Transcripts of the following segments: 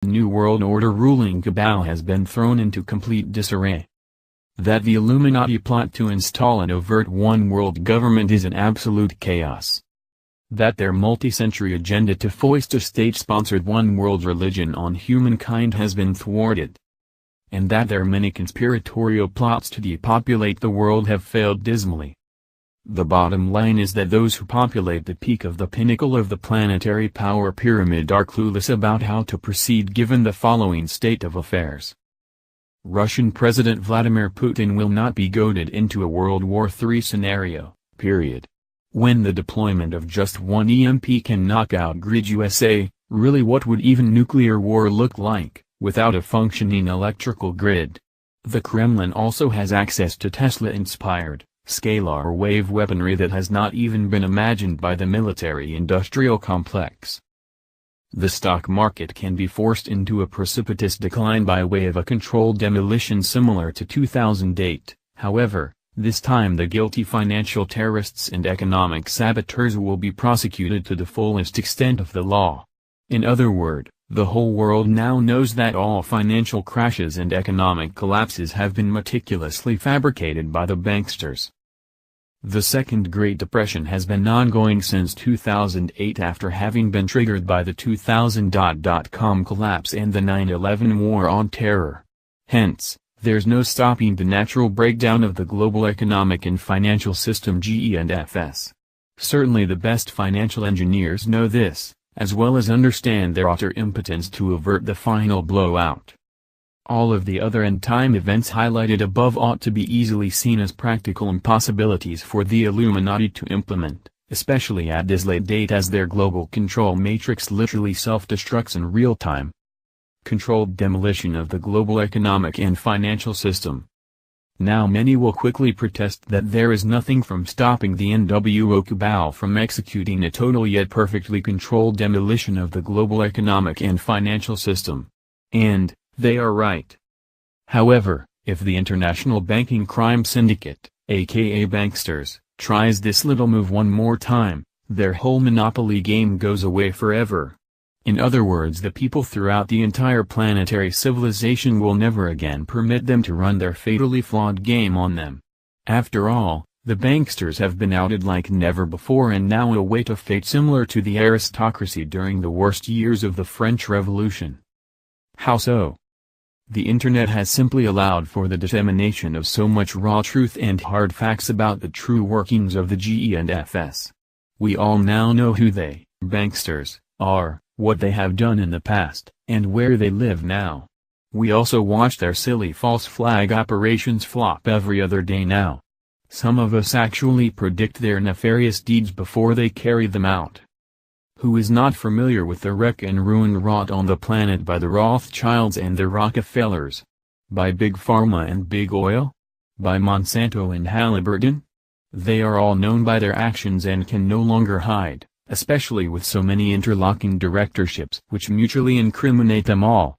New World Order ruling cabal has been thrown into complete disarray. That the Illuminati plot to install an overt one-world government is an absolute chaos. That their multi-century agenda to foist a state-sponsored one-world religion on humankind has been thwarted. And that their many conspiratorial plots to depopulate the world have failed dismally. The bottom line is that those who populate the peak of the pinnacle of the planetary power pyramid are clueless about how to proceed given the following state of affairs. Russian President Vladimir Putin will not be goaded into a World War III scenario, period. When the deployment of just one EMP can knock out grid USA, really what would even nuclear war look like, without a functioning electrical grid? The Kremlin also has access to Tesla-inspired, scalar wave weaponry that has not even been imagined by the military-industrial complex. The stock market can be forced into a precipitous decline by way of a controlled demolition similar to 2008, however, this time the guilty financial terrorists and economic saboteurs will be prosecuted to the fullest extent of the law. In other words, the whole world now knows that all financial crashes and economic collapses have been meticulously fabricated by the banksters. The Second Great Depression has been ongoing since 2008 after having been triggered by the 2000.com collapse and the 9/11 war on terror. Hence, there's no stopping the natural breakdown of the global economic and financial system GE&FS. Certainly the best financial engineers know this, as well as understand their utter impotence to avert the final blowout. All of the other end-time events highlighted above ought to be easily seen as practical impossibilities for the Illuminati to implement, especially at this late date as their global control matrix literally self-destructs in real time. Controlled demolition of the global economic and financial system. Now many will quickly protest that there is nothing from stopping the NWO cabal from executing a total yet perfectly controlled demolition of the global economic and financial system. And, they are right. However, if the international banking crime syndicate, aka banksters, tries this little move one more time, their whole monopoly game goes away forever. In other words, the people throughout the entire planetary civilization will never again permit them to run their fatally flawed game on them. After all, the banksters have been outed like never before and now await a fate similar to the aristocracy during the worst years of the French Revolution. How so? The internet has simply allowed for the dissemination of so much raw truth and hard facts about the true workings of the GE&FS. We all now know who they, banksters, are, what they have done in the past, and where they live now. We also watch their silly false flag operations flop every other day now. Some of us actually predict their nefarious deeds before they carry them out. Who is not familiar with the wreck and ruin wrought on the planet by the Rothschilds and the Rockefellers? By Big Pharma and Big Oil? By Monsanto and Halliburton? They are all known by their actions and can no longer hide, especially with so many interlocking directorships which mutually incriminate them all.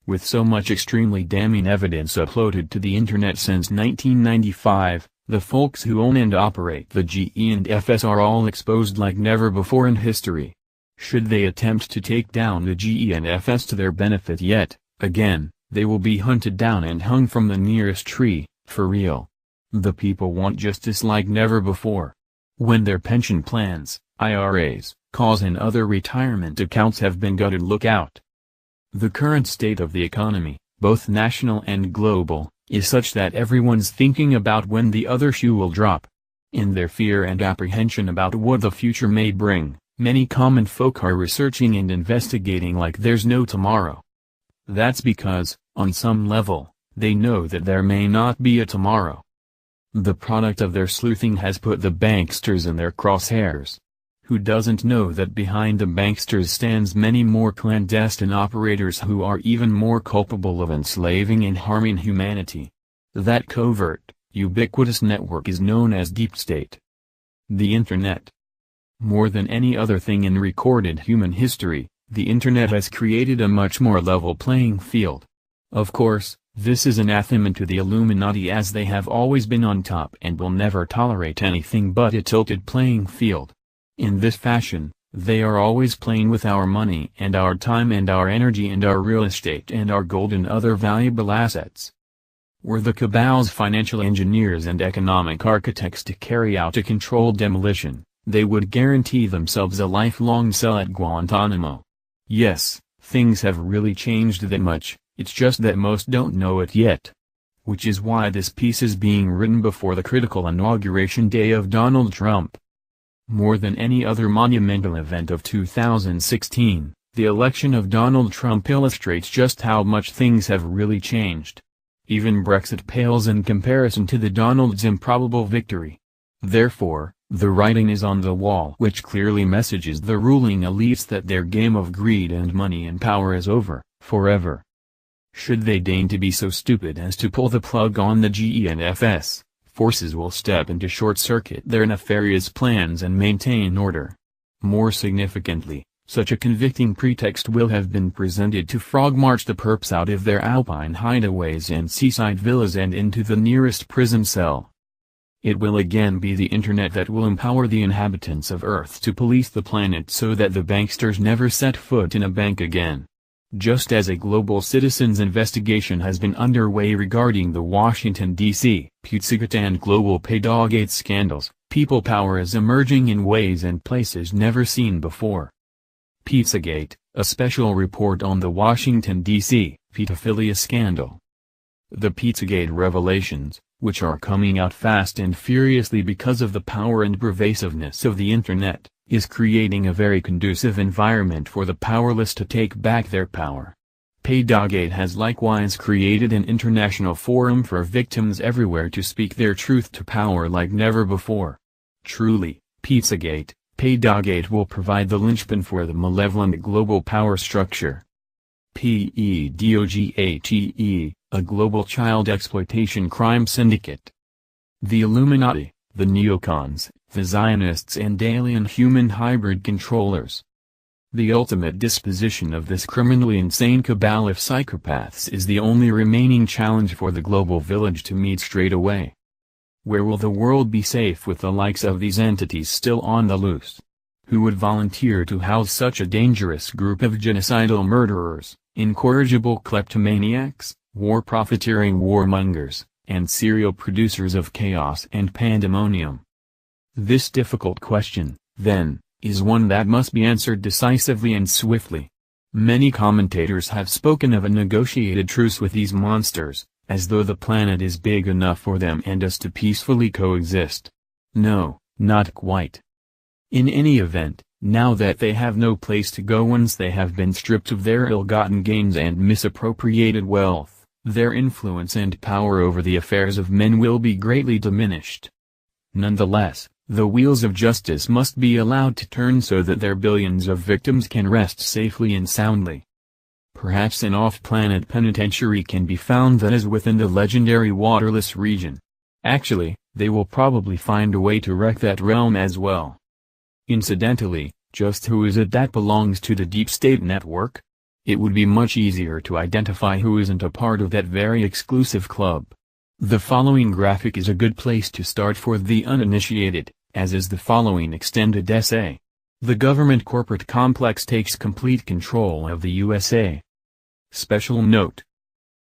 With so much extremely damning evidence uploaded to the internet since 1995, the folks who own and operate the GE&FS are all exposed like never before in history. Should they attempt to take down the GE&FS to their benefit yet, again, they will be hunted down and hung from the nearest tree, for real. The people want justice like never before. When their pension plans, IRAs, calls and other retirement accounts have been gutted, look out. The current state of the economy, both national and global, is such that everyone's thinking about when the other shoe will drop. In their fear and apprehension about what the future may bring, many common folk are researching and investigating like there's no tomorrow. That's because, on some level, they know that there may not be a tomorrow. The product of their sleuthing has put the banksters in their crosshairs. Who doesn't know that behind the banksters stands many more clandestine operators who are even more culpable of enslaving and harming humanity? That covert, ubiquitous network is known as Deep State. The Internet. More than any other thing in recorded human history, the Internet has created a much more level playing field. Of course, this is anathema to the Illuminati as they have always been on top and will never tolerate anything but a tilted playing field. In this fashion, They are always playing with our money and our time and our energy and our real estate and our gold and other valuable assets. Were the cabal's financial engineers and economic architects to carry out a controlled demolition, they would guarantee themselves a lifelong cell at Guantanamo. Yes, things have really changed that much, it's just that most don't know it yet. Which is why this piece is being written before the critical inauguration day of Donald Trump. More than any other monumental event of 2016, the election of Donald Trump illustrates just how much things have really changed. Even Brexit pales in comparison to the Donald's improbable victory. Therefore, the writing is on the wall which clearly messages the ruling elites that their game of greed and money and power is over, forever. Should they deign to be so stupid as to pull the plug on the GENFS, forces will step in to short-circuit their nefarious plans and maintain order. More significantly, such a convicting pretext will have been presented to frog-march the perps out of their alpine hideaways and seaside villas and into the nearest prison cell. It will again be the internet that will empower the inhabitants of Earth to police the planet so that the banksters never set foot in a bank again. Just as a global citizens investigation has been underway regarding the Washington, D.C., Pizzagate and Global Paydawgate scandals, people power is emerging in ways and places never seen before. Pizzagate, a special report on the Washington, D.C., pedophilia scandal. The Pizzagate revelations, which are coming out fast and furiously because of the power and pervasiveness of the Internet, is creating a very conducive environment for the powerless to take back their power. Paydawgate has likewise created an international forum for victims everywhere to speak their truth to power like never before. Truly, Pizzagate, Paydawgate will provide the linchpin for the malevolent global power structure. PEDOGATE, a global child exploitation crime syndicate. The Illuminati, the neocons, the Zionists and alien human hybrid controllers. The ultimate disposition of this criminally insane cabal of psychopaths is the only remaining challenge for the global village to meet straight away. Where will the world be safe with the likes of these entities still on the loose? Who would volunteer to house such a dangerous group of genocidal murderers, incorrigible kleptomaniacs, war-profiteering warmongers, and serial producers of chaos and pandemonium? This difficult question, then, is one that must be answered decisively and swiftly. Many commentators have spoken of a negotiated truce with these monsters, as though the planet is big enough for them and us to peacefully coexist. No, not quite. In any event, now that they have no place to go once they have been stripped of their ill-gotten gains and misappropriated wealth, their influence and power over the affairs of men will be greatly diminished. Nonetheless, the wheels of justice must be allowed to turn so that their billions of victims can rest safely and soundly. Perhaps an off-planet penitentiary can be found that is within the legendary waterless region. Actually, they will probably find a way to wreck that realm as well. Incidentally, just who is it that belongs to the deep state network? It would be much easier to identify who isn't a part of that very exclusive club. The following graphic is a good place to start for the uninitiated, as is the following extended essay. The government corporate complex takes complete control of the USA. Special note.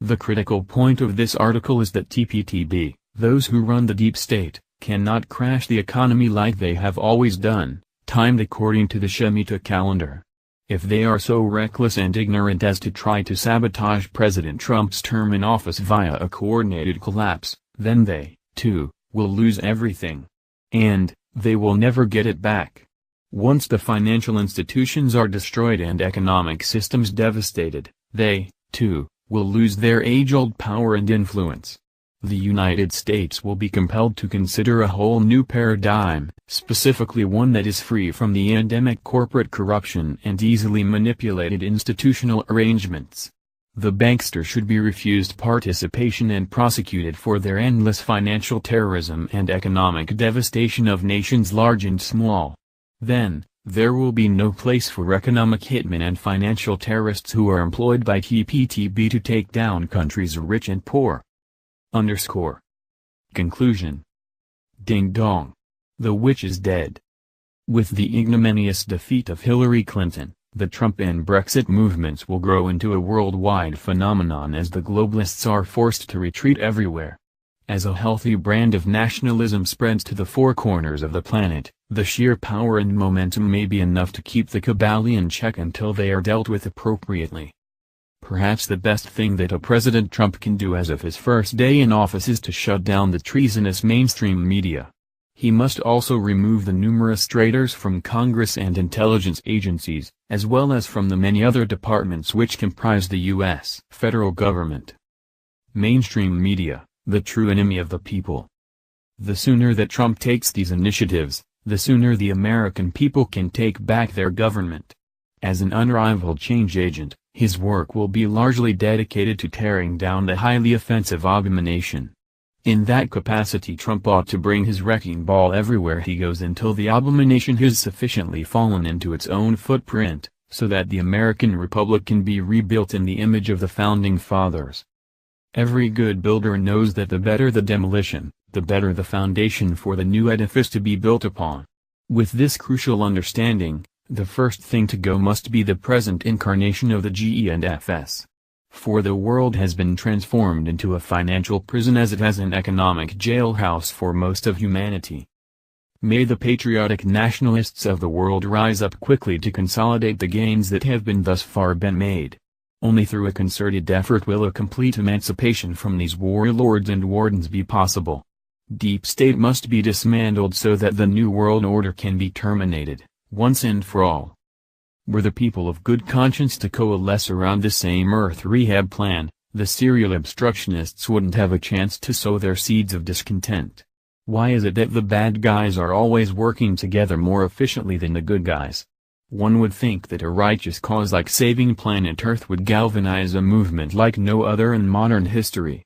The critical point of this article is that TPTB, those who run the deep state, cannot crash the economy like they have always done, timed according to the Shemitah calendar. If they are so reckless and ignorant as to try to sabotage President Trump's term in office via a coordinated collapse, then they, too, will lose everything. And, they will never get it back. Once the financial institutions are destroyed and economic systems devastated, they, too, will lose their age-old power and influence. The United States will be compelled to consider a whole new paradigm, specifically one that is free from the endemic corporate corruption and easily manipulated institutional arrangements. The banksters should be refused participation and prosecuted for their endless financial terrorism and economic devastation of nations large and small. Then, there will be no place for economic hitmen and financial terrorists who are employed by TPTB to take down countries rich and poor. Conclusion. Ding dong. The witch is dead. With the ignominious defeat of Hillary Clinton, the Trump and Brexit movements will grow into a worldwide phenomenon as the globalists are forced to retreat everywhere. As a healthy brand of nationalism spreads to the four corners of the planet, the sheer power and momentum may be enough to keep the cabal in check until they are dealt with appropriately. Perhaps the best thing that a President Trump can do as of his first day in office is to shut down the treasonous mainstream media. He must also remove the numerous traitors from Congress and intelligence agencies, as well as from the many other departments which comprise the U.S. federal government. Mainstream media, the true enemy of the people. The sooner that Trump takes these initiatives, the sooner the American people can take back their government. As an unrivaled change agent, his work will be largely dedicated to tearing down the highly offensive abomination. In that capacity, Trump ought to bring his wrecking ball everywhere he goes until the abomination has sufficiently fallen into its own footprint, so that the American Republic can be rebuilt in the image of the Founding Fathers. Every good builder knows that the better the demolition, the better the foundation for the new edifice to be built upon. With this crucial understanding, the first thing to go must be the present incarnation of the GE&FS. For the world has been transformed into a financial prison as it has an economic jailhouse for most of humanity. May the patriotic nationalists of the world rise up quickly to consolidate the gains that have been thus far been made. Only through a concerted effort will a complete emancipation from these warlords and wardens be possible. Deep state must be dismantled so that the new world order can be terminated, once and for all. Were the people of good conscience to coalesce around the same Earth rehab plan, the serial obstructionists wouldn't have a chance to sow their seeds of discontent. Why is it that the bad guys are always working together more efficiently than the good guys? One would think that a righteous cause like saving planet Earth would galvanize a movement like no other in modern history.